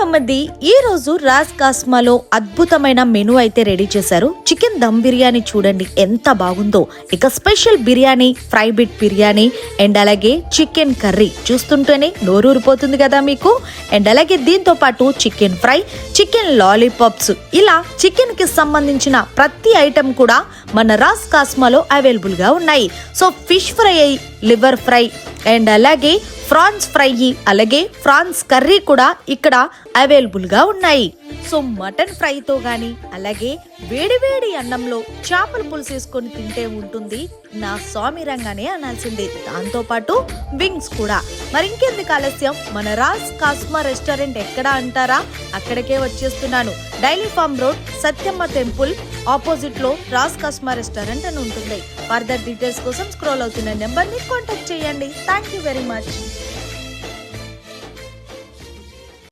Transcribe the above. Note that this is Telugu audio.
మమ్మది ఈ రోజు రాజ్ కాస్మాలో అద్భుతమైన మెనూ అయితే రెడీ చేశారు. చికెన్ దమ్ బిర్యానీ చూడండి ఎంత బాగుందో. ఇక special biryani, fry bit biryani and అలాగే చికెన్ కర్రీ చూస్తుంటేనే నోరూరిపోతుంది కదా మీకు. అండ్ అలాగే దీంతో పాటు చికెన్ ఫ్రై, చికెన్ లాలీపాప్స్, ఇలా చికెన్ కి సంబంధించిన ప్రతి ఐటెం కూడా మన రాజ్ కాస్మాలో అవైలబుల్ గా ఉన్నాయి. So fish fry, liver fry and అలాగే ఫ్రాన్స్ ఫ్రై, అలాగే ఫ్రాన్స్ కర్రీ కూడా ఇక్కడ అవైలబుల్ గా ఉన్నాయి. సో మటన్ ఫ్రైతో గాని అలాగే వేడివేడి అన్నంలో చేపల పులుసు వేసుకొని తింటే ఉంటుంది నా స్వామి రంగానే అనాల్సిందే. దాంతో పాటు వింగ్స్ కూడా. మరి ఇంకెందుకు ఆలస్యం, మన రాజ్ కాస్మా రెస్టారెంట్ ఎక్కడ అంటారా? అక్కడికే వచ్చేస్తున్నాను. Dairy farm road, Satyamma temple opposite లో రాజ్ కాస్మా రెస్టారెంట్ అని ఉంటుంది. ఫర్దర్ డీటెయిల్స్ కోసం స్క్రోల్ అవుతున్న నెంబర్ ని కాంటాక్ట్ చేయండి. Thank you very much.